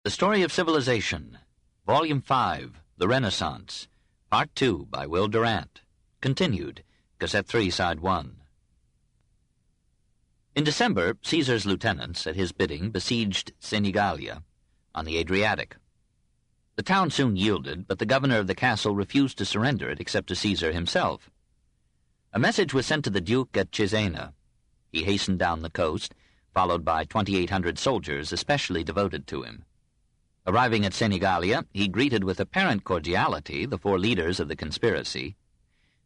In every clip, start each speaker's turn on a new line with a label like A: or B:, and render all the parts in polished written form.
A: The Story of Civilization, Volume 5, The Renaissance, Part 2 by Will Durant. Continued, Cassette 3, Side 1. In December, Caesar's lieutenants, at his bidding, besieged Senigallia on the Adriatic. The town soon yielded, but the governor of the castle refused to surrender it except to Caesar himself. A message was sent to the duke at Cesena. He hastened down the coast, followed by 2,800 soldiers especially devoted to him. Arriving at Senigallia, he greeted with apparent cordiality the four leaders of the conspiracy,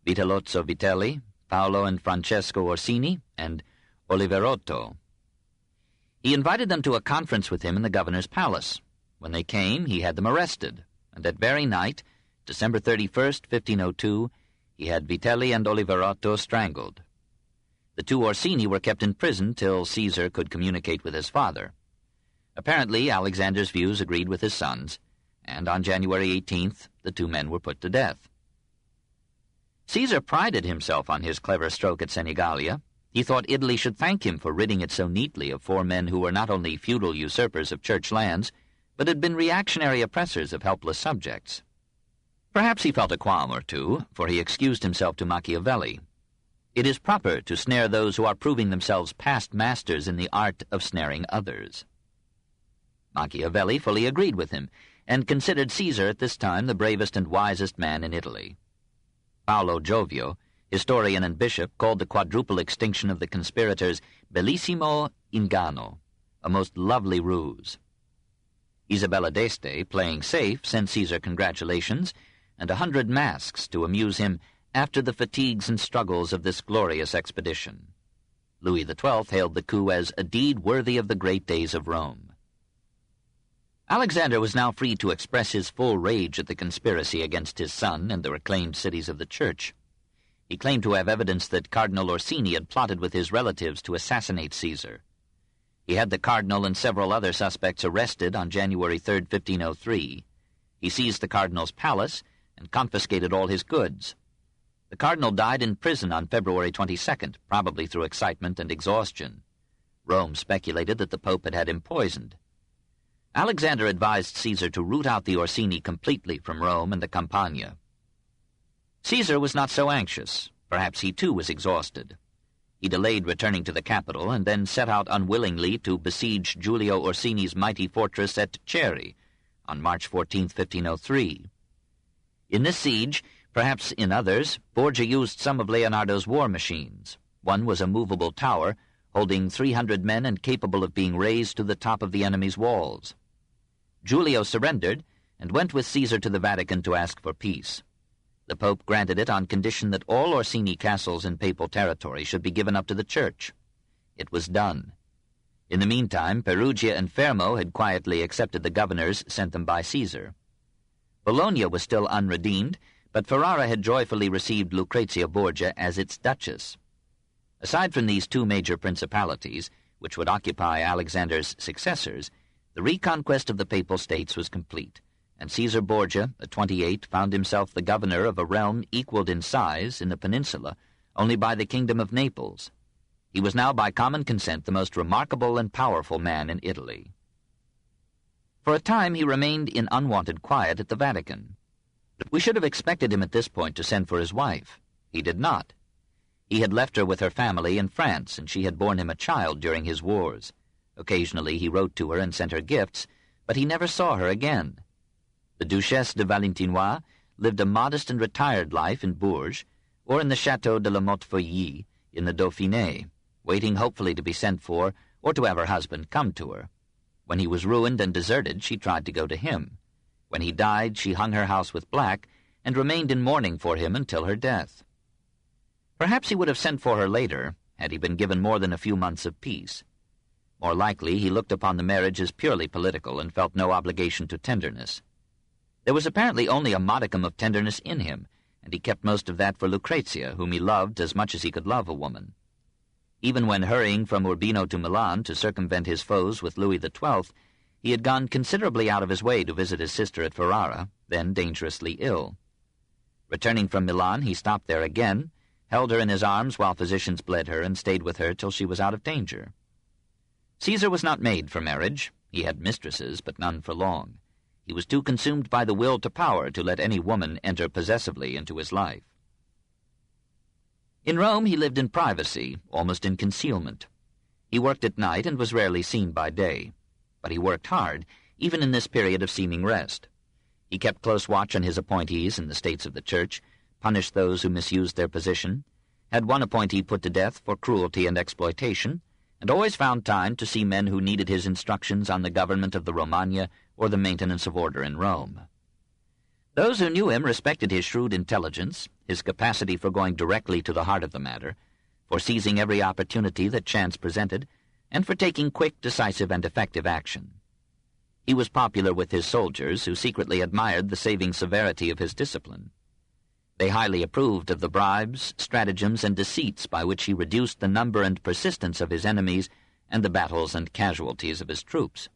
A: Vitellozzo Vitelli, Paolo and Francesco Orsini, and Oliverotto. He invited them to a conference with him in the governor's palace. When they came, he had them arrested, and that very night, December 31st, 1502, he had Vitelli and Oliverotto strangled. The two Orsini were kept in prison till Caesar could communicate with his father. Apparently, Alexander's views agreed with his son's, and on January 18th, the two men were put to death. Caesar prided himself on his clever stroke at Senigallia. He thought Italy should thank him for ridding it so neatly of four men who were not only feudal usurpers of church lands, but had been reactionary oppressors of helpless subjects. Perhaps he felt a qualm or two, for he excused himself to Machiavelli. It is proper to snare those who are proving themselves past masters in the art of snaring others. Machiavelli fully agreed with him, and considered Caesar at this time the bravest and wisest man in Italy. Paolo Jovio, historian and bishop, called the quadruple extinction of the conspirators bellissimo inganno, a most lovely ruse. Isabella d'Este, playing safe, sent Caesar congratulations and 100 masks to amuse him after the fatigues and struggles of this glorious expedition. Louis XII hailed the coup as a deed worthy of the great days of Rome. Alexander was now free to express his full rage at the conspiracy against his son and the reclaimed cities of the Church. He claimed to have evidence that Cardinal Orsini had plotted with his relatives to assassinate Caesar. He had the cardinal and several other suspects arrested on January 3, 1503. He seized the cardinal's palace and confiscated all his goods. The cardinal died in prison on February 22nd, probably through excitement and exhaustion. Rome speculated that the Pope had had him poisoned. Alexander advised Caesar to root out the Orsini completely from Rome and the Campania. Caesar was not so anxious. Perhaps he too was exhausted. He delayed returning to the capital and then set out unwillingly to besiege Giulio Orsini's mighty fortress at Chieri on March 14, 1503. In this siege, perhaps in others, Borgia used some of Leonardo's war machines. One was a movable tower, holding 300 men and capable of being raised to the top of the enemy's walls. Giulio surrendered and went with Caesar to the Vatican to ask for peace. The Pope granted it on condition that all Orsini castles in papal territory should be given up to the Church. It was done. In the meantime, Perugia and Fermo had quietly accepted the governors sent them by Caesar. Bologna was still unredeemed, but Ferrara had joyfully received Lucrezia Borgia as its duchess. Aside from these two major principalities, which would occupy Alexander's successors, the reconquest of the papal states was complete, and Caesar Borgia, at 28, found himself the governor of a realm equaled in size in the peninsula only by the kingdom of Naples. He was now by common consent the most remarkable and powerful man in Italy. For a time he remained in unwonted quiet at the Vatican. We should have expected him at this point to send for his wife. He did not. He had left her with her family in France, and she had borne him a child during his wars. Occasionally he wrote to her and sent her gifts, but he never saw her again. The Duchesse de Valentinois lived a modest and retired life in Bourges, or in the Château de la Motte-Feuilly in the Dauphiné, waiting hopefully to be sent for or to have her husband come to her. When he was ruined and deserted, she tried to go to him. When he died, she hung her house with black and remained in mourning for him until her death. Perhaps he would have sent for her later, had he been given more than a few months of peace. More likely, he looked upon the marriage as purely political and felt no obligation to tenderness. There was apparently only a modicum of tenderness in him, and he kept most of that for Lucrezia, whom he loved as much as he could love a woman. Even when hurrying from Urbino to Milan to circumvent his foes with Louis XII, he had gone considerably out of his way to visit his sister at Ferrara, then dangerously ill. Returning from Milan, he stopped there again, held her in his arms while physicians bled her, and stayed with her till she was out of danger. Caesar was not made for marriage. He had mistresses, but none for long. He was too consumed by the will to power to let any woman enter possessively into his life. In Rome he lived in privacy, almost in concealment. He worked at night and was rarely seen by day. But he worked hard, even in this period of seeming rest. He kept close watch on his appointees in the states of the Church, punished those who misused their position, had one appointee put to death for cruelty and exploitation, and always found time to see men who needed his instructions on the government of the Romagna or the maintenance of order in Rome. Those who knew him respected his shrewd intelligence, his capacity for going directly to the heart of the matter, for seizing every opportunity that chance presented, and for taking quick, decisive, and effective action. He was popular with his soldiers, who secretly admired the saving severity of his discipline. They highly approved of the bribes, stratagems, and deceits by which he reduced the number and persistence of his enemies and the battles and casualties of his troops.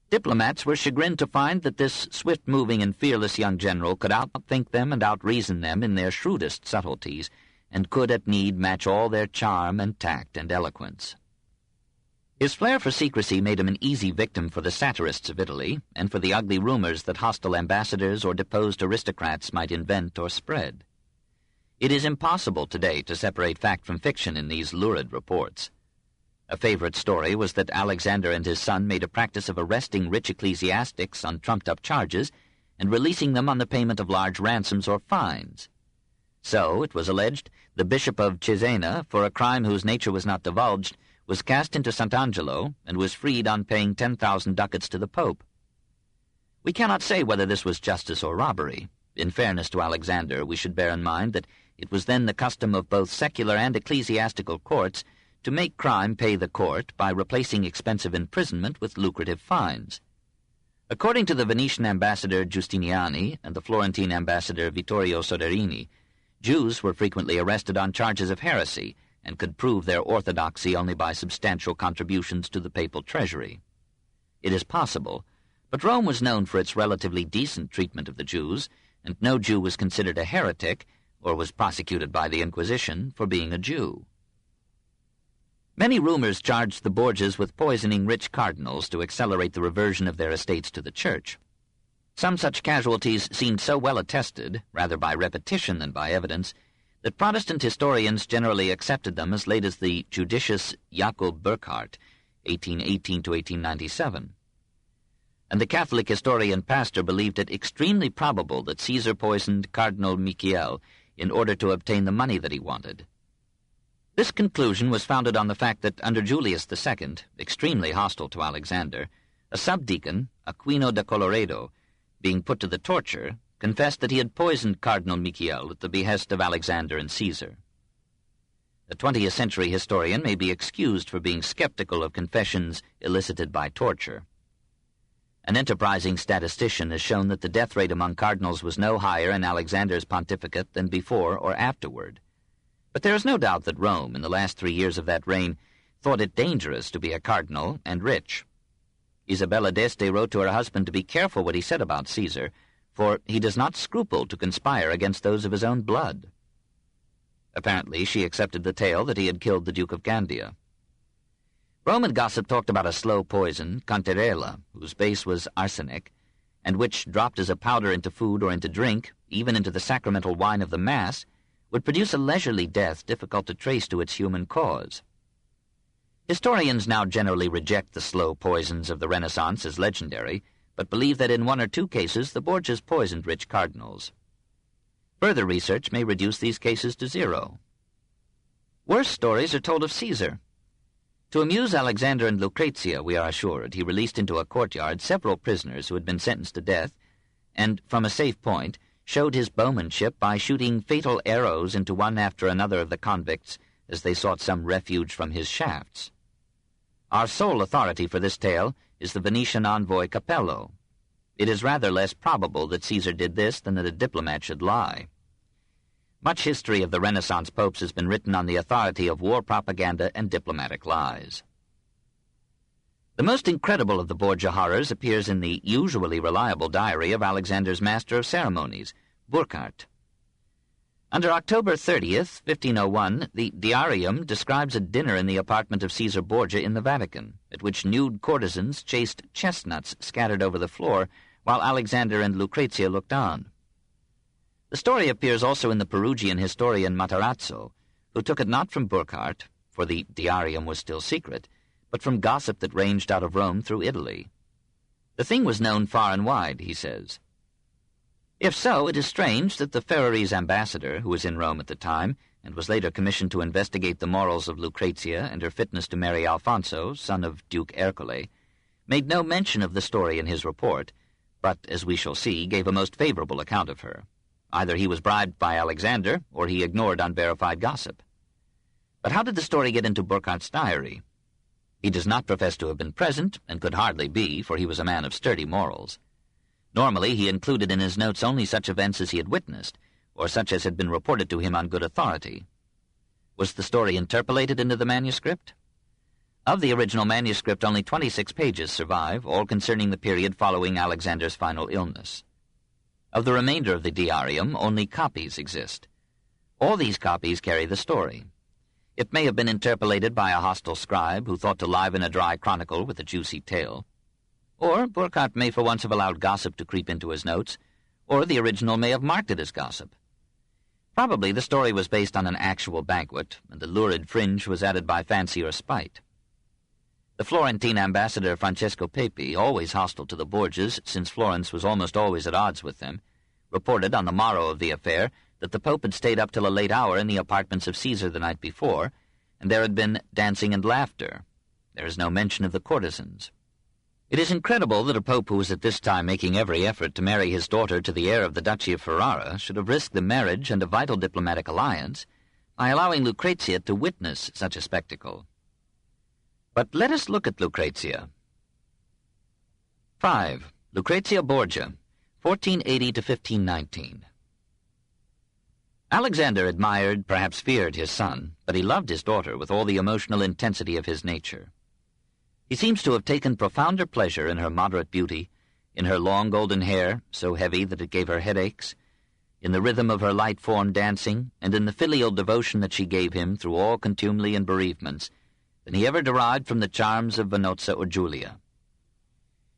A: Diplomats were chagrined to find that this swift-moving and fearless young general could outthink them and outreason them in their shrewdest subtleties, and could at need match all their charm and tact and eloquence. His flair for secrecy made him an easy victim for the satirists of Italy, and for the ugly rumors that hostile ambassadors or deposed aristocrats might invent or spread. It is impossible today to separate fact from fiction in these lurid reports. A favorite story was that Alexander and his son made a practice of arresting rich ecclesiastics on trumped-up charges and releasing them on the payment of large ransoms or fines. So, it was alleged, the Bishop of Cesena, for a crime whose nature was not divulged, was cast into Sant'Angelo and was freed on paying 10,000 ducats to the Pope. We cannot say whether this was justice or robbery. In fairness to Alexander, we should bear in mind that it was then the custom of both secular and ecclesiastical courts to make crime pay the court by replacing expensive imprisonment with lucrative fines. According to the Venetian ambassador Giustiniani and the Florentine ambassador Vittorio Soderini, Jews were frequently arrested on charges of heresy and could prove their orthodoxy only by substantial contributions to the papal treasury. It is possible, but Rome was known for its relatively decent treatment of the Jews, and no Jew was considered a heretic or was prosecuted by the Inquisition for being a Jew. Many rumors charged the Borgias with poisoning rich cardinals to accelerate the reversion of their estates to the Church. Some such casualties seemed so well attested, rather by repetition than by evidence, that Protestant historians generally accepted them as late as the judicious Jacob Burckhardt, 1818 to 1897. And the Catholic historian Pastor believed it extremely probable that Caesar poisoned Cardinal Michiel in order to obtain the money that he wanted. This conclusion was founded on the fact that under Julius II, extremely hostile to Alexander, a subdeacon, Aquino da Colloredo, being put to the torture, confessed that he had poisoned Cardinal Michiel at the behest of Alexander and Caesar. A 20th century historian may be excused for being skeptical of confessions elicited by torture. An enterprising statistician has shown that the death rate among cardinals was no higher in Alexander's pontificate than before or afterward. But there is no doubt that Rome, in the last 3 years of that reign, thought it dangerous to be a cardinal and rich. Isabella d'Este wrote to her husband to be careful what he said about Caesar, for he does not scruple to conspire against those of his own blood. Apparently she accepted the tale that he had killed the Duke of Gandia. Roman gossip talked about a slow poison, cantarella, whose base was arsenic, and which, dropped as a powder into food or into drink, even into the sacramental wine of the Mass, would produce a leisurely death difficult to trace to its human cause. Historians now generally reject the slow poisons of the Renaissance as legendary, but believe that in 1 or 2 cases the Borgias poisoned rich cardinals. Further research may reduce these cases to 0. Worse stories are told of Caesar. To amuse Alexander and Lucrezia, we are assured, he released into a courtyard several prisoners who had been sentenced to death, and, from a safe point, showed his bowmanship by shooting fatal arrows into one after another of the convicts as they sought some refuge from his shafts. Our sole authority for this tale is the Venetian envoy Capello. It is rather less probable that Caesar did this than that a diplomat should lie. Much history of the Renaissance popes has been written on the authority of war propaganda and diplomatic lies. The most incredible of the Borgia horrors appears in the usually reliable diary of Alexander's master of ceremonies, Burckhardt. Under October 30th, 1501, the Diarium describes a dinner in the apartment of Caesar Borgia in the Vatican, at which nude courtesans chased chestnuts scattered over the floor, while Alexander and Lucrezia looked on. The story appears also in the Perugian historian Matarazzo, who took it not from Burckhardt, for the Diarium was still secret, but from gossip that ranged out of Rome through Italy. The thing was known far and wide, he says. If so, it is strange that the Ferrarese ambassador, who was in Rome at the time, and was later commissioned to investigate the morals of Lucrezia and her fitness to marry Alfonso, son of Duke Ercole, made no mention of the story in his report, but, as we shall see, gave a most favorable account of her. Either he was bribed by Alexander, or he ignored unverified gossip. But how did the story get into Burckhardt's diary? He does not profess to have been present, and could hardly be, for he was a man of sturdy morals. Normally, he included in his notes only such events as he had witnessed, or such as had been reported to him on good authority. Was the story interpolated into the manuscript? Of the original manuscript, only 26 pages survive, all concerning the period following Alexander's final illness. Of the remainder of the Diarium, only copies exist. All these copies carry the story. It may have been interpolated by a hostile scribe who thought to liven a dry chronicle with a juicy tale. Or Burckhardt may for once have allowed gossip to creep into his notes, or the original may have marked it as gossip. Probably the story was based on an actual banquet, and the lurid fringe was added by fancy or spite. The Florentine ambassador Francesco Pepi, always hostile to the Borgias, since Florence was almost always at odds with them, reported on the morrow of the affair that the Pope had stayed up till a late hour in the apartments of Caesar the night before, and there had been dancing and laughter. There is no mention of the courtesans. It is incredible that a pope who was at this time making every effort to marry his daughter to the heir of the Duchy of Ferrara should have risked the marriage and a vital diplomatic alliance by allowing Lucrezia to witness such a spectacle. But let us look at Lucrezia. 5. Lucrezia Borgia, 1480 to 1519. Alexander admired, perhaps feared, his son, but he loved his daughter with all the emotional intensity of his nature. He seems to have taken profounder pleasure in her moderate beauty, in her long golden hair, so heavy that it gave her headaches, in the rhythm of her light form dancing, and in the filial devotion that she gave him through all contumely and bereavements, than he ever derived from the charms of Vanozza or Julia.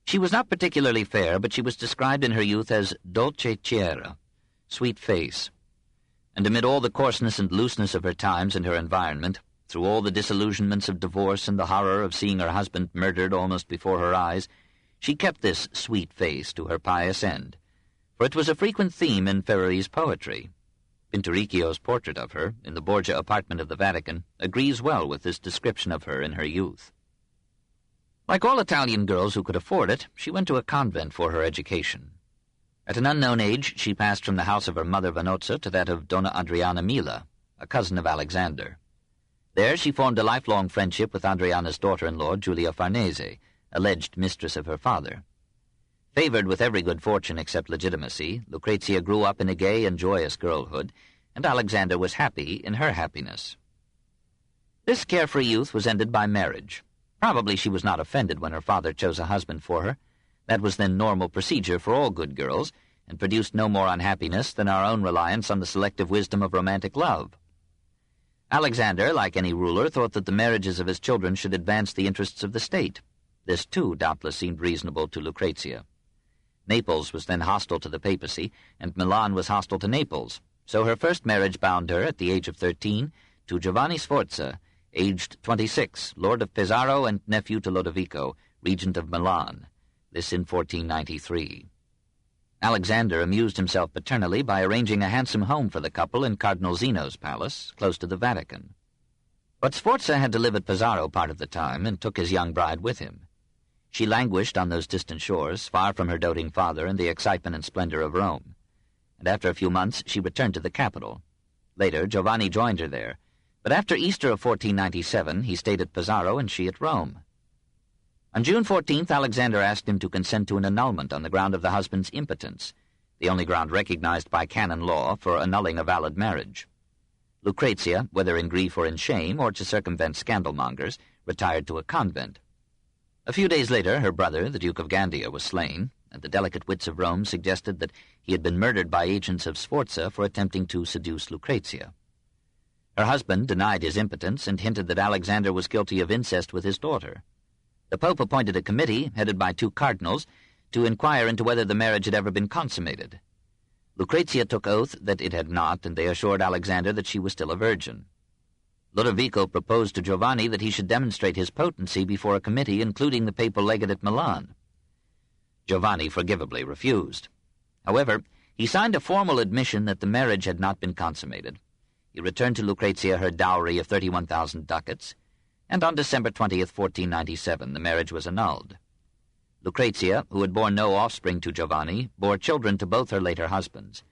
A: She was not particularly fair, but she was described in her youth as dolce ciera, sweet face, and amid all the coarseness and looseness of her times and her environment, through all the disillusionments of divorce and the horror of seeing her husband murdered almost before her eyes, she kept this sweet face to her pious end, for it was a frequent theme in Ferrarese poetry. Pinturicchio's portrait of her, in the Borgia apartment of the Vatican, agrees well with this description of her in her youth. Like all Italian girls who could afford it, she went to a convent for her education. At an unknown age, she passed from the house of her mother Vanozza to that of Donna Adriana Mila, a cousin of Alexander. There she formed a lifelong friendship with Adriana's daughter-in-law, Giulia Farnese, alleged mistress of her father. Favored with every good fortune except legitimacy, Lucrezia grew up in a gay and joyous girlhood, and Alexander was happy in her happiness. This carefree youth was ended by marriage. Probably she was not offended when her father chose a husband for her. That was then normal procedure for all good girls, and produced no more unhappiness than our own reliance on the selective wisdom of romantic love. Alexander, like any ruler, thought that the marriages of his children should advance the interests of the state. This, too, doubtless seemed reasonable to Lucrezia. Naples was then hostile to the papacy, and Milan was hostile to Naples, so her first marriage bound her, at the age of 13, to Giovanni Sforza, aged 26, Lord of Pesaro and nephew to Lodovico, regent of Milan, this in 1493. Alexander amused himself paternally by arranging a handsome home for the couple in Cardinal Zeno's palace, close to the Vatican. But Sforza had to live at Pesaro part of the time, and took his young bride with him. She languished on those distant shores, far from her doting father and the excitement and splendor of Rome, and after a few months she returned to the capital. Later, Giovanni joined her there, but after Easter of 1497 he stayed at Pesaro and she at Rome. On June 14th, Alexander asked him to consent to an annulment on the ground of the husband's impotence, the only ground recognized by canon law for annulling a valid marriage. Lucrezia, whether in grief or in shame, or to circumvent scandalmongers, retired to a convent. A few days later, her brother, the Duke of Gandia, was slain, and and the delicate wits of Rome suggested that he had been murdered by agents of Sforza for attempting to seduce Lucrezia. Her husband denied his impotence and hinted that Alexander was guilty of incest with his daughter. The Pope appointed a committee, headed by 2 cardinals, to inquire into whether the marriage had ever been consummated. Lucrezia took oath that it had not, and they assured Alexander that she was still a virgin. Lodovico proposed to Giovanni that he should demonstrate his potency before a committee, including the papal legate at Milan. Giovanni forgivably refused. However, he signed a formal admission that the marriage had not been consummated. He returned to Lucrezia her dowry of 31,000 ducats, and on December 20th, 1497, the marriage was annulled. Lucrezia, who had borne no offspring to Giovanni, bore children to both her later husbands,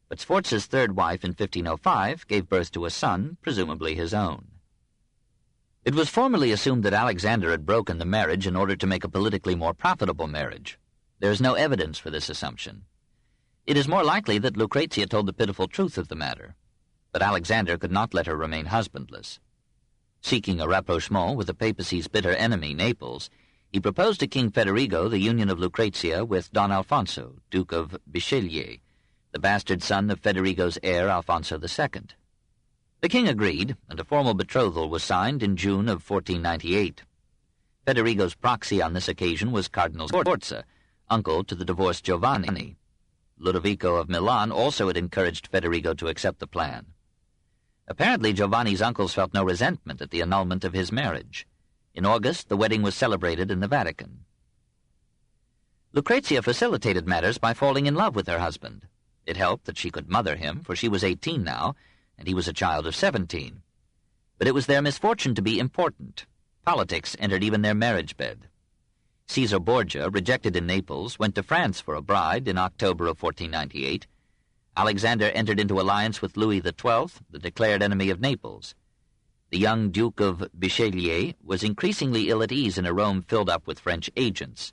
A: but Sforza's third wife in 1505 gave birth to a son, presumably his own. It was formerly assumed that Alexander had broken the marriage in order to make a politically more profitable marriage. There is no evidence for this assumption. It is more likely that Lucrezia told the pitiful truth of the matter, but Alexander could not let her remain husbandless. Seeking a rapprochement with the papacy's bitter enemy, Naples, he proposed to King Federigo the union of Lucrezia with Don Alfonso, Duke of Bisceglie, the bastard son of Federigo's heir Alfonso II. The king agreed, and a formal betrothal was signed in June of 1498. Federigo's proxy on this occasion was Cardinal Sforza, uncle to the divorced Giovanni. Ludovico of Milan also had encouraged Federigo to accept the plan. Apparently Giovanni's uncles felt no resentment at the annulment of his marriage. In August, the wedding was celebrated in the Vatican. Lucrezia facilitated matters by falling in love with her husband. It helped that she could mother him, for she was 18 now, and he was a child of 17. But it was their misfortune to be important. Politics entered even their marriage bed. Caesar Borgia, rejected in Naples, went to France for a bride in October of 1498. Alexander entered into alliance with Louis XII, the declared enemy of Naples. The young Duke of Bisceglie was increasingly ill at ease in a Rome filled up with French agents.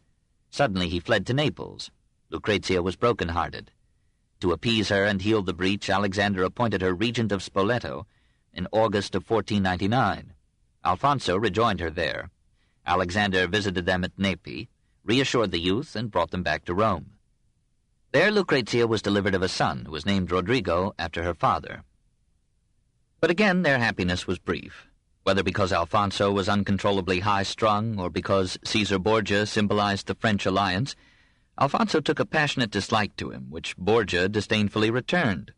A: Suddenly he fled to Naples. Lucrezia was broken-hearted. To appease her and heal the breach, Alexander appointed her regent of Spoleto in August of 1499. Alfonso rejoined her there. Alexander visited them at Nepi, reassured the youth, and brought them back to Rome. There Lucrezia was delivered of a son, who was named Rodrigo after her father. But again their happiness was brief, whether because Alfonso was uncontrollably high-strung or because Caesar Borgia symbolized the French alliance. Alfonso took a passionate dislike to him, which Borgia disdainfully returned.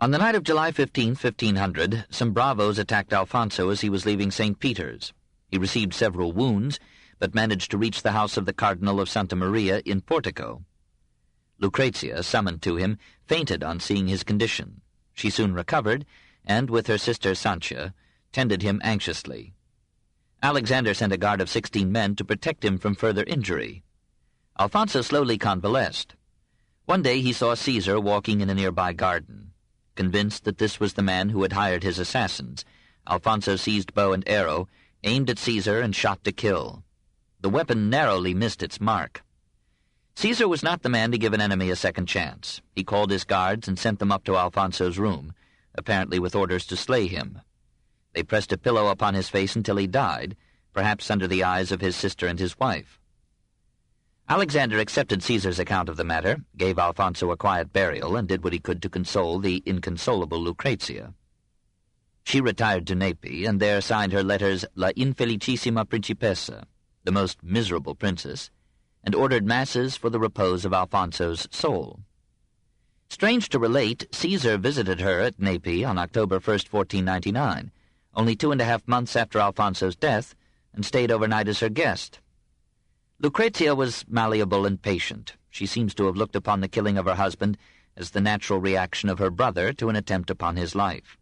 A: On the night of July 15, 1500, some bravos attacked Alfonso as he was leaving St. Peter's. He received several wounds, but managed to reach the house of the Cardinal of Santa Maria in Portico. Lucrezia, summoned to him, fainted on seeing his condition. She soon recovered, and, with her sister Sancha, tended him anxiously. Alexander sent a guard of 16 men to protect him from further injury. Alfonso slowly convalesced. One day he saw Caesar walking in a nearby garden. Convinced that this was the man who had hired his assassins, Alfonso seized bow and arrow, aimed at Caesar, and shot to kill. The weapon narrowly missed its mark. Caesar was not the man to give an enemy a second chance. He called his guards and sent them up to Alfonso's room, apparently with orders to slay him. They pressed a pillow upon his face until he died, perhaps under the eyes of his sister and his wife. Alexander accepted Caesar's account of the matter, gave Alfonso a quiet burial, and did what he could to console the inconsolable Lucrezia. She retired to Nepi, and there signed her letters La Infelicissima Principessa, the most miserable princess, and ordered masses for the repose of Alfonso's soul. Strange to relate, Caesar visited her at Nepi on October 1st, 1499, only 2.5 months after Alfonso's death, and stayed overnight as her guest. Lucrezia was malleable and patient. She seems to have looked upon the killing of her husband as the natural reaction of her brother to an attempt upon his life.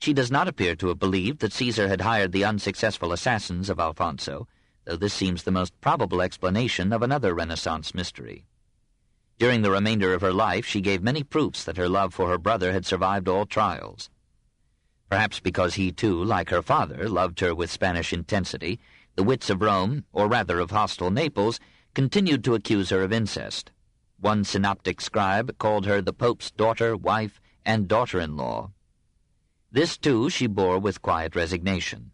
A: She does not appear to have believed that Caesar had hired the unsuccessful assassins of Alfonso, though this seems the most probable explanation of another Renaissance mystery. During the remainder of her life, she gave many proofs that her love for her brother had survived all trials. Perhaps because he, too, like her father, loved her with Spanish intensity, the wits of Rome, or rather of hostile Naples, continued to accuse her of incest. One synoptic scribe called her the Pope's daughter, wife, and daughter-in-law. This, too, she bore with quiet resignation.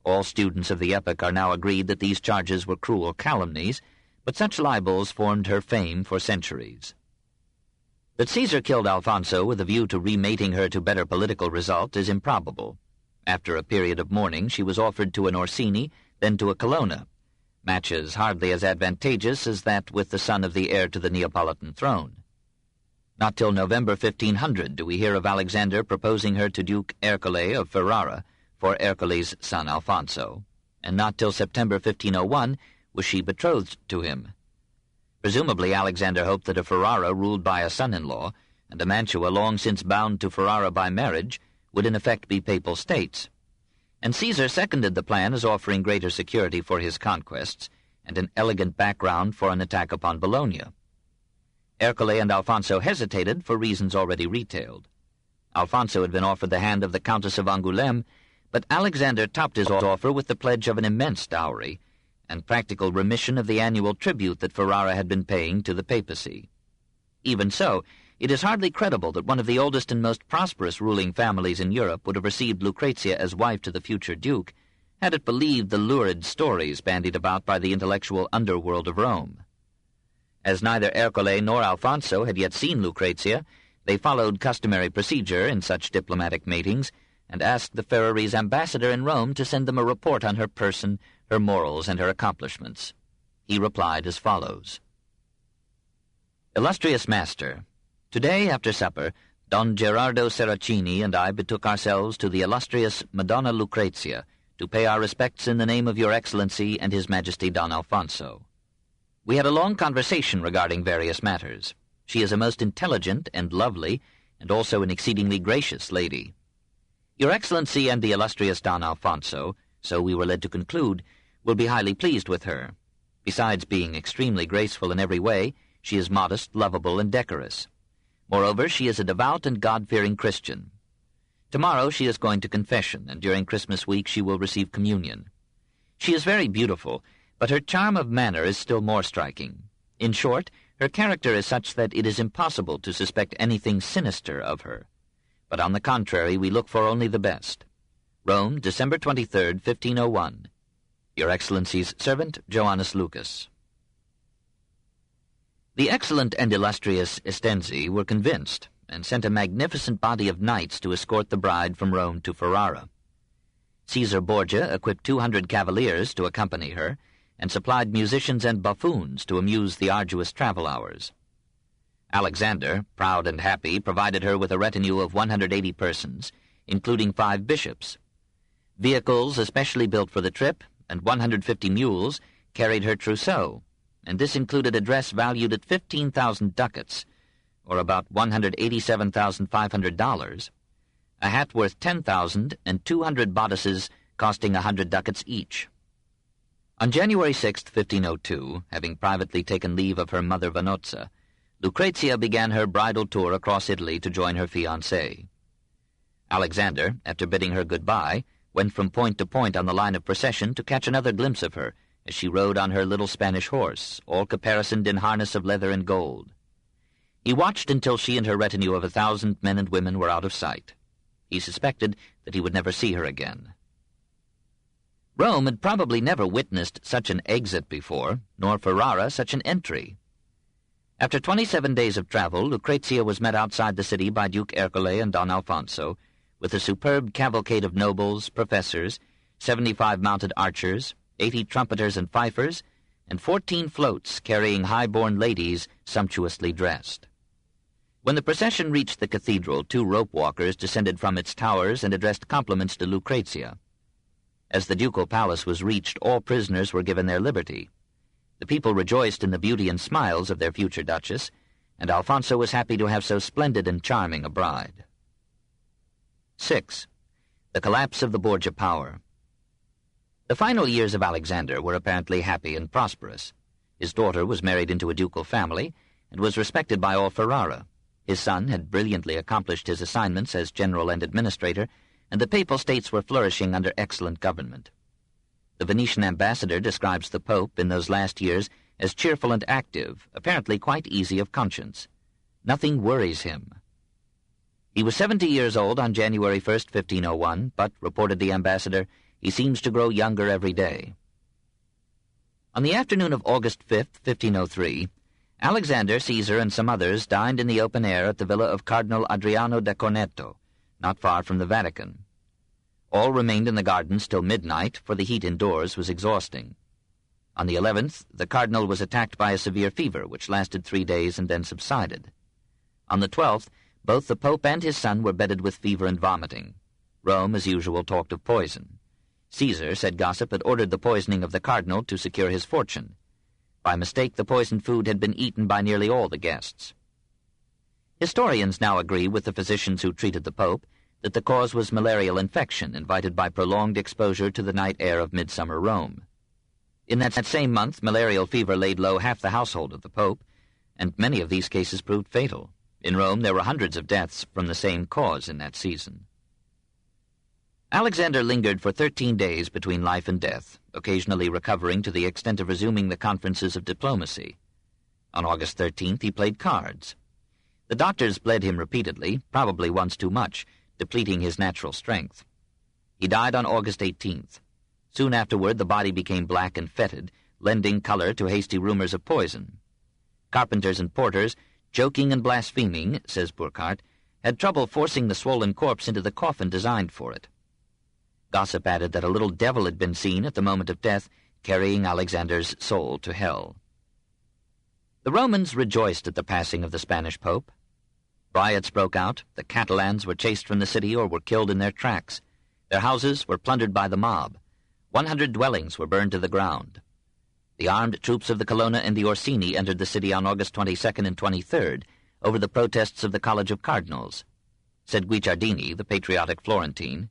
A: All students of the epoch are now agreed that these charges were cruel calumnies, but such libels formed her fame for centuries. That Caesar killed Alfonso with a view to remating her to better political result is improbable. After a period of mourning, she was offered to an Orsini, then to a Colonna, matches hardly as advantageous as that with the son of the heir to the Neapolitan throne. Not till November 1500 do we hear of Alexander proposing her to Duke Ercole of Ferrara for Ercole's son Alfonso, and not till September 1501 was she betrothed to him. Presumably Alexander hoped that a Ferrara ruled by a son-in-law, and a Mantua long since bound to Ferrara by marriage, would in effect be papal states. And Caesar seconded the plan as offering greater security for his conquests and an elegant background for an attack upon Bologna. Ercole and Alfonso hesitated for reasons already retailed. Alfonso had been offered the hand of the Countess of Angoulême, but Alexander topped his offer with the pledge of an immense dowry and practical remission of the annual tribute that Ferrara had been paying to the papacy. Even so, it is hardly credible that one of the oldest and most prosperous ruling families in Europe would have received Lucrezia as wife to the future duke, had it believed the lurid stories bandied about by the intellectual underworld of Rome. As neither Ercole nor Alfonso had yet seen Lucrezia, they followed customary procedure in such diplomatic matings, and asked the Ferrarese ambassador in Rome to send them a report on her person, her morals, and her accomplishments. He replied as follows. Illustrious Master, today after supper, Don Gerardo Serracini and I betook ourselves to the illustrious Madonna Lucrezia to pay our respects in the name of Your Excellency and His Majesty Don Alfonso. We had a long conversation regarding various matters. She is a most intelligent and lovely, and also an exceedingly gracious lady. Your Excellency and the illustrious Don Alfonso, so we were led to conclude, will be highly pleased with her. Besides being extremely graceful in every way, she is modest, lovable, and decorous. Moreover, she is a devout and God-fearing Christian. Tomorrow she is going to confession, and during Christmas week she will receive communion. She is very beautiful, but her charm of manner is still more striking. In short, her character is such that it is impossible to suspect anything sinister of her. But on the contrary, we look for only the best. Rome, December 23rd, 1501. Your Excellency's servant, Joannes Lucas. The excellent and illustrious Estensi were convinced, and sent a magnificent body of knights to escort the bride from Rome to Ferrara. Caesar Borgia equipped 200 cavaliers to accompany her, and supplied musicians and buffoons to amuse the arduous travel hours. Alexander, proud and happy, provided her with a retinue of 180 persons, including 5 bishops. Vehicles especially built for the trip, and 150 mules, carried her trousseau, and this included a dress valued at 15,000 ducats, or about $187,500, a hat worth 10,000, and 200 bodices costing 100 ducats each. On January 6, 1502, having privately taken leave of her mother Vanozza, Lucrezia began her bridal tour across Italy to join her fiancé. Alexander, after bidding her goodbye, went from point to point on the line of procession to catch another glimpse of her as she rode on her little Spanish horse, all caparisoned in harness of leather and gold. He watched until she and her retinue of 1,000 men and women were out of sight. He suspected that he would never see her again. Rome had probably never witnessed such an exit before, nor Ferrara such an entry. After 27 days of travel, Lucrezia was met outside the city by Duke Ercole and Don Alfonso, with a superb cavalcade of nobles, professors, 75 mounted archers, 80 trumpeters and fifers, and 14 floats carrying high-born ladies sumptuously dressed. When the procession reached the cathedral, 2 rope-walkers descended from its towers and addressed compliments to Lucrezia. As the ducal palace was reached, all prisoners were given their liberty. The people rejoiced in the beauty and smiles of their future duchess, and Alfonso was happy to have so splendid and charming a bride. 6. The collapse of the Borgia power. The final years of Alexander were apparently happy and prosperous. His daughter was married into a ducal family and was respected by all Ferrara. His son had brilliantly accomplished his assignments as general and administrator, and the papal states were flourishing under excellent government. The Venetian ambassador describes the Pope in those last years as cheerful and active, apparently quite easy of conscience. Nothing worries him. He was 70 years old on January 1st, 1501, but, reported the ambassador, he seems to grow younger every day. On the afternoon of August 5th, 1503, Alexander, Caesar, and some others dined in the open air at the villa of Cardinal Adriano da Corneto, not far from the Vatican. All remained in the gardens till midnight, for the heat indoors was exhausting. On the 11th, the cardinal was attacked by a severe fever, which lasted 3 days and then subsided. On the 12th, both the Pope and his son were bedded with fever and vomiting. Rome, as usual, talked of poison. Caesar, said gossip, had ordered the poisoning of the cardinal to secure his fortune. By mistake, the poisoned food had been eaten by nearly all the guests. Historians now agree with the physicians who treated the Pope that the cause was malarial infection invited by prolonged exposure to the night air of midsummer Rome. In that same month, malarial fever laid low half the household of the Pope, and many of these cases proved fatal. In Rome, there were hundreds of deaths from the same cause in that season. Alexander lingered for 13 days between life and death, occasionally recovering to the extent of resuming the conferences of diplomacy. On August 13th, he played cards. The doctors bled him repeatedly, probably once too much, depleting his natural strength. He died on August 18th. Soon afterward, the body became black and fetid, lending color to hasty rumors of poison. Carpenters and porters, joking and blaspheming, says Burckhardt, had trouble forcing the swollen corpse into the coffin designed for it. Gossip added that a little devil had been seen at the moment of death, carrying Alexander's soul to hell. The Romans rejoiced at the passing of the Spanish Pope. Riots broke out, the Catalans were chased from the city or were killed in their tracks. Their houses were plundered by the mob. 100 dwellings were burned to the ground. The armed troops of the Colonna and the Orsini entered the city on August 22nd and 23rd over the protests of the College of Cardinals. Said Guicciardini, the patriotic Florentine,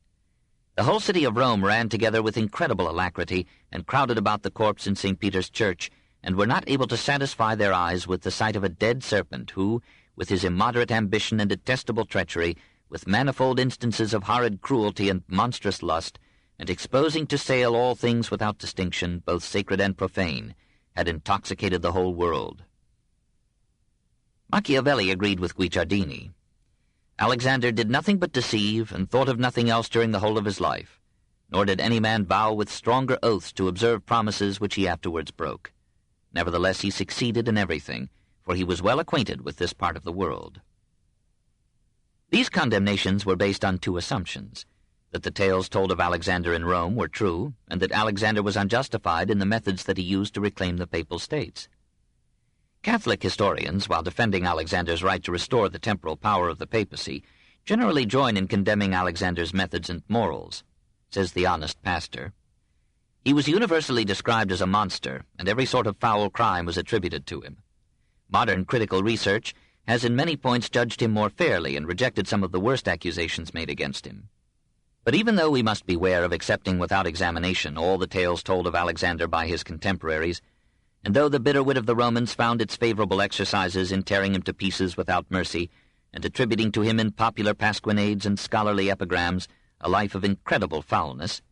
A: "The whole city of Rome ran together with incredible alacrity and crowded about the corpse in St. Peter's Church, and were not able to satisfy their eyes with the sight of a dead serpent who, with his immoderate ambition and detestable treachery, with manifold instances of horrid cruelty and monstrous lust, and exposing to sale all things without distinction, both sacred and profane, had intoxicated the whole world." Machiavelli agreed with Guicciardini. Alexander did nothing but deceive, and thought of nothing else during the whole of his life, nor did any man vow with stronger oaths to observe promises which he afterwards broke. Nevertheless, he succeeded in everything, for he was well acquainted with this part of the world. These condemnations were based on 2 assumptions: that the tales told of Alexander in Rome were true, and that Alexander was unjustified in the methods that he used to reclaim the Papal States. Catholic historians, while defending Alexander's right to restore the temporal power of the papacy, generally join in condemning Alexander's methods and morals, says the honest pastor. He was universally described as a monster, and every sort of foul crime was attributed to him. Modern critical research has in many points judged him more fairly and rejected some of the worst accusations made against him. But even though we must beware of accepting without examination all the tales told of Alexander by his contemporaries, and though the bitter wit of the Romans found its favorable exercises in tearing him to pieces without mercy, and attributing to him in popular pasquinades and scholarly epigrams a life of incredible foulness,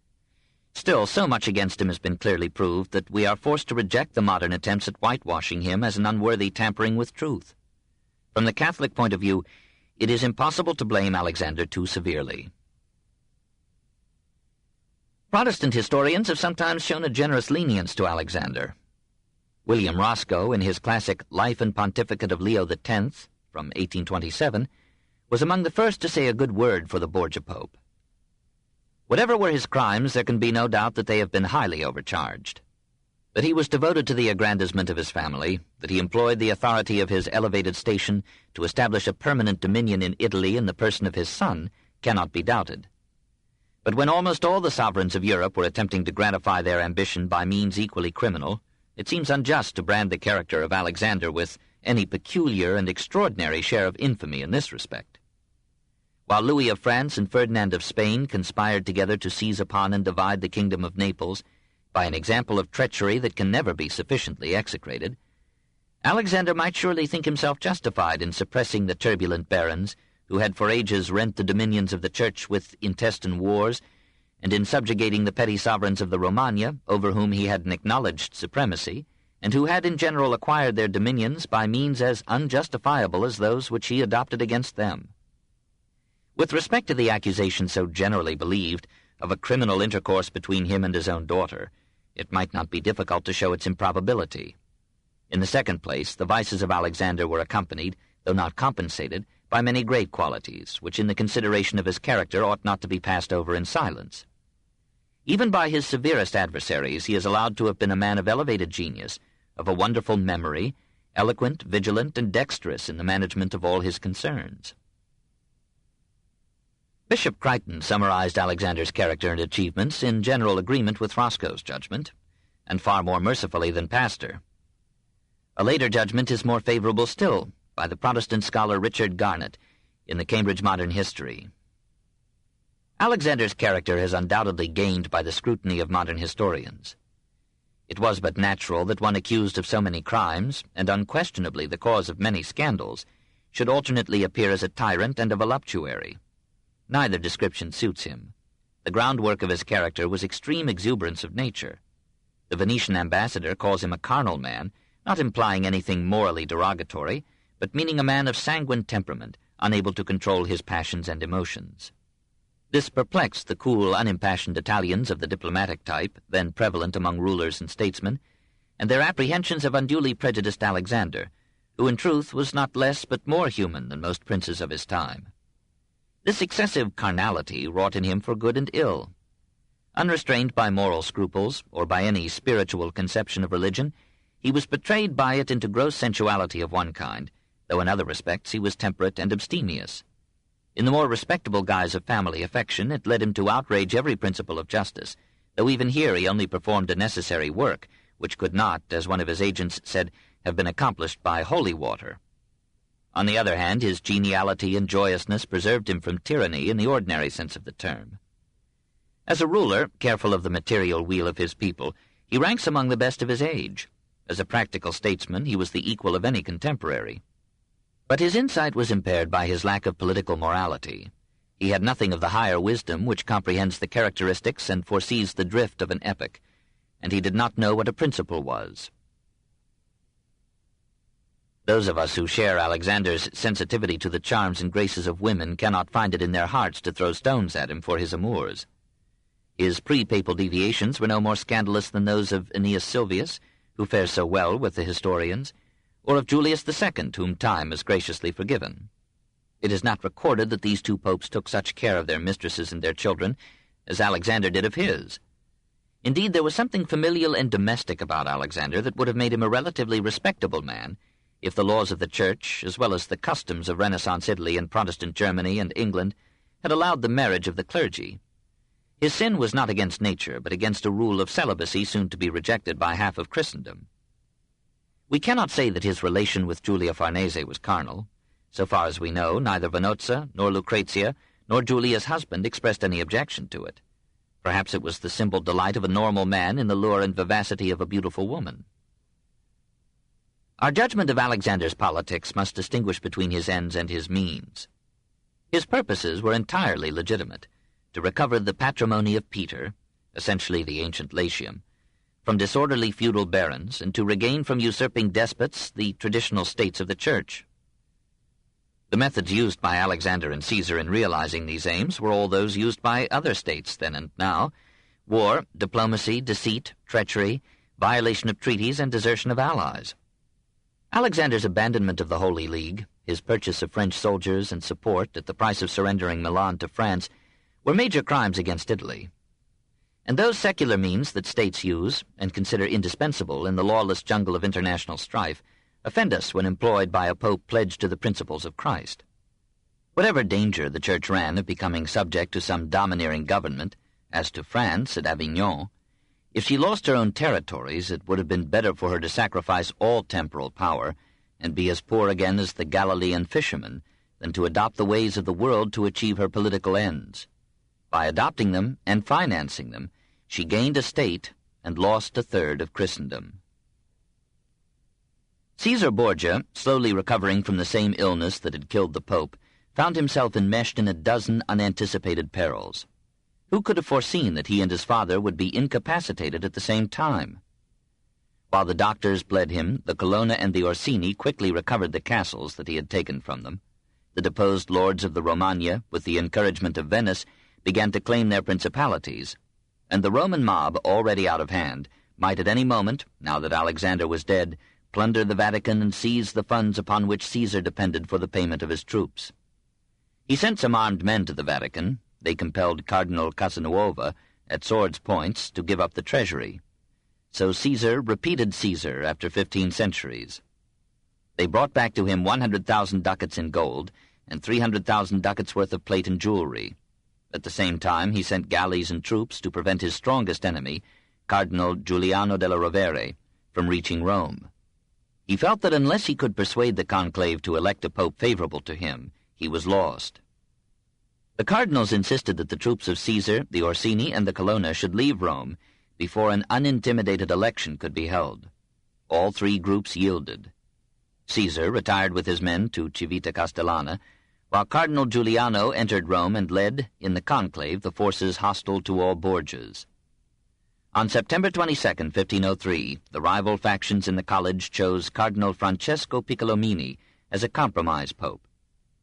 A: still so much against him has been clearly proved that we are forced to reject the modern attempts at whitewashing him as an unworthy tampering with truth. From the Catholic point of view, it is impossible to blame Alexander too severely. Protestant historians have sometimes shown a generous lenience to Alexander. William Roscoe, in his classic Life and Pontificate of Leo X, from 1827, was among the first to say a good word for the Borgia Pope. Whatever were his crimes, there can be no doubt that they have been highly overcharged. That he was devoted to the aggrandizement of his family, that he employed the authority of his elevated station to establish a permanent dominion in Italy in the person of his son, cannot be doubted. But when almost all the sovereigns of Europe were attempting to gratify their ambition by means equally criminal, it seems unjust to brand the character of Alexander with any peculiar and extraordinary share of infamy in this respect. While Louis of France and Ferdinand of Spain conspired together to seize upon and divide the kingdom of Naples, by an example of treachery that can never be sufficiently execrated, Alexander might surely think himself justified in suppressing the turbulent barons who had for ages rent the dominions of the Church with intestine wars, and in subjugating the petty sovereigns of the Romagna, over whom he had an acknowledged supremacy, and who had in general acquired their dominions by means as unjustifiable as those which he adopted against them. With respect to the accusation so generally believed of a criminal intercourse between him and his own daughter, it might not be difficult to show its improbability. In the second place, the vices of Alexander were accompanied, though not compensated, by many great qualities, which in the consideration of his character ought not to be passed over in silence. Even by his severest adversaries he is allowed to have been a man of elevated genius, of a wonderful memory, eloquent, vigilant, and dexterous in the management of all his concerns. Bishop Crichton summarized Alexander's character and achievements in general agreement with Roscoe's judgment, and far more mercifully than Pastor. A later judgment is more favorable still, by the Protestant scholar Richard Garnett, in the Cambridge Modern History. Alexander's character has undoubtedly gained by the scrutiny of modern historians. It was but natural that one accused of so many crimes, and unquestionably the cause of many scandals, should alternately appear as a tyrant and a voluptuary. Neither description suits him. The groundwork of his character was extreme exuberance of nature. The Venetian ambassador calls him a carnal man, not implying anything morally derogatory, but meaning a man of sanguine temperament, unable to control his passions and emotions. This perplexed the cool, unimpassioned Italians of the diplomatic type, then prevalent among rulers and statesmen, and their apprehensions of unduly prejudiced Alexander, who in truth was not less but more human than most princes of his time. This excessive carnality wrought in him for good and ill. Unrestrained by moral scruples, or by any spiritual conception of religion, he was betrayed by it into gross sensuality of one kind, though in other respects he was temperate and abstemious. In the more respectable guise of family affection, it led him to outrage every principle of justice, though even here he only performed a necessary work, which could not, as one of his agents said, have been accomplished by holy water. On the other hand, his geniality and joyousness preserved him from tyranny in the ordinary sense of the term. As a ruler, careful of the material weal of his people, he ranks among the best of his age. As a practical statesman, he was the equal of any contemporary. But his insight was impaired by his lack of political morality. He had nothing of the higher wisdom which comprehends the characteristics and foresees the drift of an epoch, and he did not know what a principle was. Those of us who share Alexander's sensitivity to the charms and graces of women cannot find it in their hearts to throw stones at him for his amours. His pre-papal deviations were no more scandalous than those of Aeneas Sylvius, who fares so well with the historians, or of Julius II, whom time has graciously forgiven. It is not recorded that these two popes took such care of their mistresses and their children as Alexander did of his. Indeed, there was something familial and domestic about Alexander that would have made him a relatively respectable man, if the laws of the Church, as well as the customs of Renaissance Italy and Protestant Germany and England, had allowed the marriage of the clergy. His sin was not against nature, but against a rule of celibacy soon to be rejected by half of Christendom. We cannot say that his relation with Julia Farnese was carnal. So far as we know, neither Vanozza, nor Lucrezia, nor Julia's husband expressed any objection to it. Perhaps it was the simple delight of a normal man in the lure and vivacity of a beautiful woman. Our judgment of Alexander's politics must distinguish between his ends and his means. His purposes were entirely legitimate: to recover the patrimony of Peter, essentially the ancient Latium, from disorderly feudal barons, and to regain from usurping despots the traditional states of the Church. The methods used by Alexander and Caesar in realizing these aims were all those used by other states then and now: war, diplomacy, deceit, treachery, violation of treaties, and desertion of allies. Alexander's abandonment of the Holy League, his purchase of French soldiers and support at the price of surrendering Milan to France, were major crimes against Italy. And those secular means that states use and consider indispensable in the lawless jungle of international strife offend us when employed by a pope pledged to the principles of Christ. Whatever danger the Church ran of becoming subject to some domineering government, as to France at Avignon, if she lost her own territories, it would have been better for her to sacrifice all temporal power and be as poor again as the Galilean fishermen than to adopt the ways of the world to achieve her political ends. By adopting them and financing them, she gained a state and lost a third of Christendom. Caesar Borgia, slowly recovering from the same illness that had killed the Pope, found himself enmeshed in a dozen unanticipated perils. Who could have foreseen that he and his father would be incapacitated at the same time? While the doctors bled him, the Colonna and the Orsini quickly recovered the castles that he had taken from them. The deposed lords of the Romagna, with the encouragement of Venice, began to claim their principalities, and the Roman mob, already out of hand, might at any moment, now that Alexander was dead, plunder the Vatican and seize the funds upon which Caesar depended for the payment of his troops. He sent some armed men to the Vatican. They compelled Cardinal Casanuova, at swords' points, to give up the treasury. So Caesar repeated Caesar after 15 centuries. They brought back to him 100,000 ducats in gold and 300,000 ducats worth of plate and jewelry. At the same time, he sent galleys and troops to prevent his strongest enemy, Cardinal Giuliano della Rovere, from reaching Rome. He felt that unless he could persuade the conclave to elect a pope favorable to him, he was lost. The cardinals insisted that the troops of Caesar, the Orsini, and the Colonna should leave Rome before an unintimidated election could be held. All three groups yielded. Caesar retired with his men to Civita Castellana, while Cardinal Giuliano entered Rome and led, in the conclave, the forces hostile to all Borgias. On September 22, 1503, the rival factions in the college chose Cardinal Francesco Piccolomini as a compromise pope.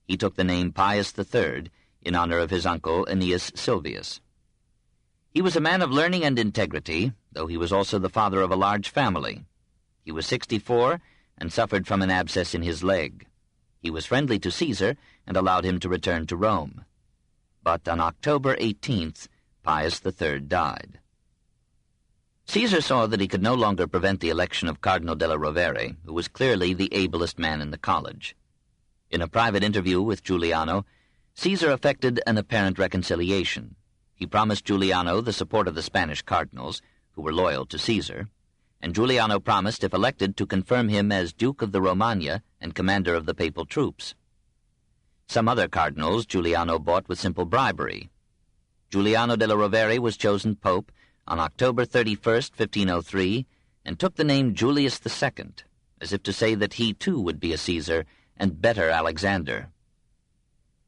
A: He took the name Pius III in honor of his uncle Aeneas Silvius. He was a man of learning and integrity, though he was also the father of a large family. He was 64 and suffered from an abscess in his leg. He was friendly to Caesar and allowed him to return to Rome. But on October 18th, Pius III died. Caesar saw that he could no longer prevent the election of Cardinal della Rovere, who was clearly the ablest man in the college. In a private interview with Giuliano, Caesar effected an apparent reconciliation. He promised Giuliano the support of the Spanish cardinals, who were loyal to Caesar, and Giuliano promised, if elected, to confirm him as Duke of the Romagna and commander of the papal troops. Some other cardinals Giuliano bought with simple bribery. Giuliano della Rovere was chosen pope on October 31st, 1503, and took the name Julius II, as if to say that he too would be a Caesar and better Alexander.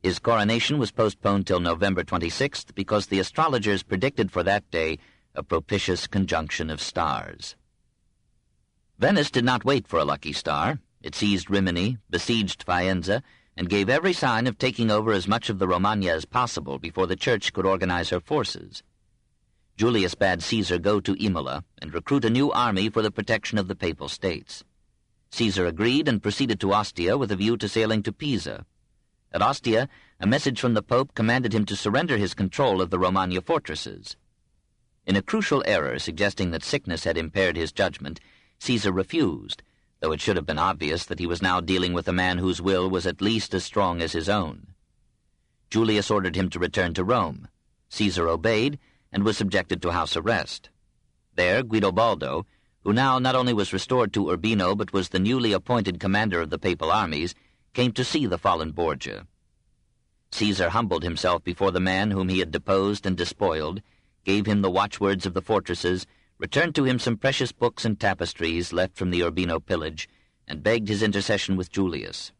A: His coronation was postponed till November 26th because the astrologers predicted for that day a propitious conjunction of stars. Venice did not wait for a lucky star. It seized Rimini, besieged Faenza, and gave every sign of taking over as much of the Romagna as possible before the Church could organize her forces. Julius bade Caesar go to Imola and recruit a new army for the protection of the Papal States. Caesar agreed and proceeded to Ostia with a view to sailing to Pisa. At Ostia, a message from the Pope commanded him to surrender his control of the Romagna fortresses. In a crucial error suggesting that sickness had impaired his judgment, Caesar refused, though it should have been obvious that he was now dealing with a man whose will was at least as strong as his own. Julius ordered him to return to Rome. Caesar obeyed and was subjected to house arrest. There, Guidobaldo, who now not only was restored to Urbino but was the newly appointed commander of the papal armies, came to see the fallen Borgia. Caesar humbled himself before the man whom he had deposed and despoiled, gave him the watchwords of the fortresses, returned to him some precious books and tapestries left from the Urbino pillage, and begged his intercession with Julius.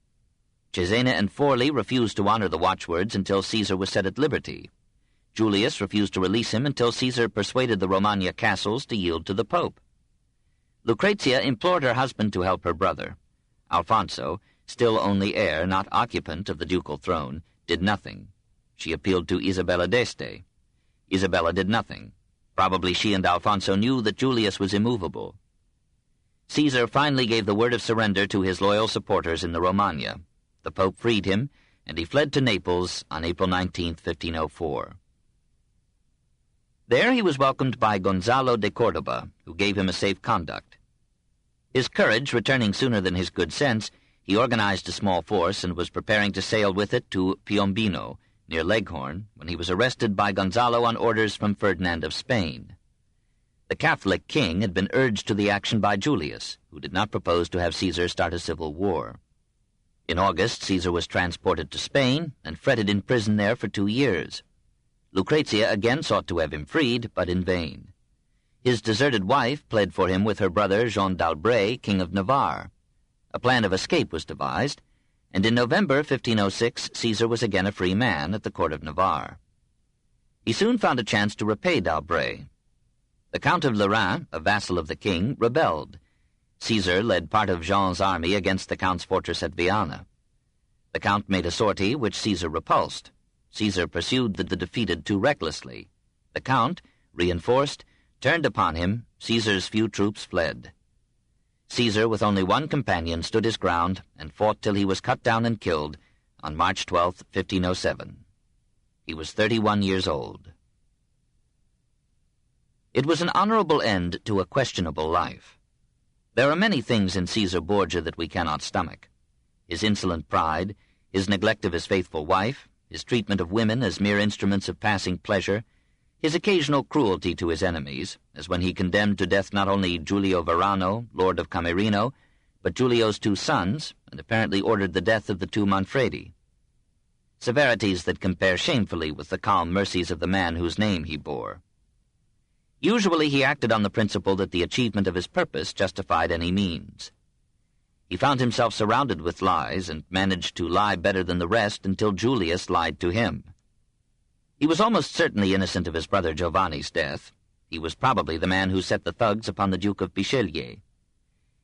A: Cesena and Forli refused to honor the watchwords until Caesar was set at liberty. Julius refused to release him until Caesar persuaded the Romagna castles to yield to the Pope. Lucrezia implored her husband to help her brother. Alfonso, still only heir, not occupant of the ducal throne, did nothing. She appealed to Isabella d'Este. Isabella did nothing. Probably she and Alfonso knew that Julius was immovable. Caesar finally gave the word of surrender to his loyal supporters in the Romagna. The Pope freed him, and he fled to Naples on April 19, 1504. There he was welcomed by Gonzalo de Cordoba, who gave him a safe conduct. His courage returning sooner than his good sense, he organized a small force and was preparing to sail with it to Piombino, near Leghorn, when he was arrested by Gonzalo on orders from Ferdinand of Spain. The Catholic king had been urged to the action by Julius, who did not propose to have Caesar start a civil war. In August, Caesar was transported to Spain and fretted in prison there for 2 years. Lucrezia again sought to have him freed, but in vain. His deserted wife pled for him with her brother Jean d'Albret, king of Navarre. A plan of escape was devised, and in November 1506 Caesar was again a free man at the court of Navarre. He soon found a chance to repay d'Albret. The Count of Lorraine, a vassal of the king, rebelled. Caesar led part of Jean's army against the Count's fortress at Viana. The Count made a sortie which Caesar repulsed. Caesar pursued the defeated too recklessly. The Count, reinforced, turned upon him, Caesar's few troops fled. Caesar, with only one companion, stood his ground and fought till he was cut down and killed on March 12, 1507. He was 31 years old. It was an honorable end to a questionable life. There are many things in Caesar Borgia that we cannot stomach. His insolent pride, his neglect of his faithful wife, his treatment of women as mere instruments of passing pleasure, his occasional cruelty to his enemies, as when he condemned to death not only Giulio Verano, lord of Camerino, but Giulio's 2 sons, and apparently ordered the death of the 2 Manfredi. Severities that compare shamefully with the calm mercies of the man whose name he bore. Usually he acted on the principle that the achievement of his purpose justified any means. He found himself surrounded with lies and managed to lie better than the rest until Julius lied to him. He was almost certainly innocent of his brother Giovanni's death. He was probably the man who set the thugs upon the Duke of Bichelieu.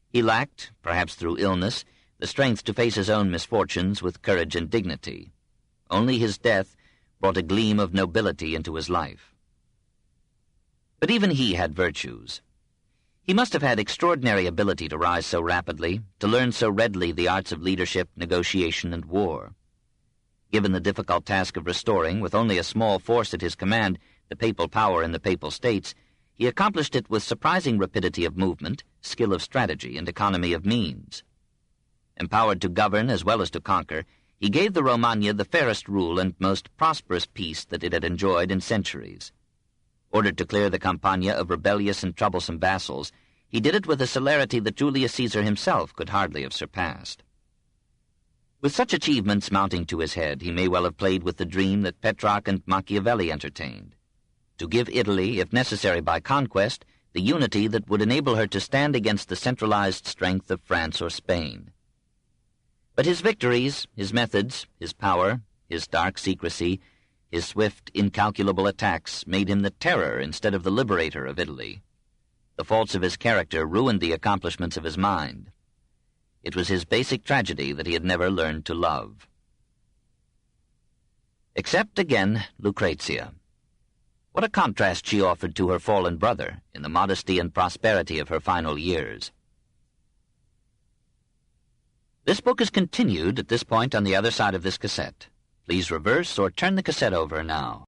A: He lacked, perhaps through illness, the strength to face his own misfortunes with courage and dignity. Only his death brought a gleam of nobility into his life. But even he had virtues. He must have had extraordinary ability to rise so rapidly, to learn so readily the arts of leadership, negotiation, and war. Given the difficult task of restoring, with only a small force at his command, the papal power in the papal states, he accomplished it with surprising rapidity of movement, skill of strategy, and economy of means. Empowered to govern as well as to conquer, he gave the Romagna the fairest rule and most prosperous peace that it had enjoyed in centuries. Ordered to clear the Campagna of rebellious and troublesome vassals, he did it with a celerity that Julius Caesar himself could hardly have surpassed. With such achievements mounting to his head, he may well have played with the dream that Petrarch and Machiavelli entertained, to give Italy, if necessary by conquest, the unity that would enable her to stand against the centralized strength of France or Spain. But his victories, his methods, his power, his dark secrecy, his swift, incalculable attacks made him the terror instead of the liberator of Italy. The faults of his character ruined the accomplishments of his mind. It was his basic tragedy that he had never learned to love. Except, again, Lucrezia. What a contrast she offered to her fallen brother in the modesty and prosperity of her final years. This book is continued at this point on the other side of this cassette. Please reverse or turn the cassette over now.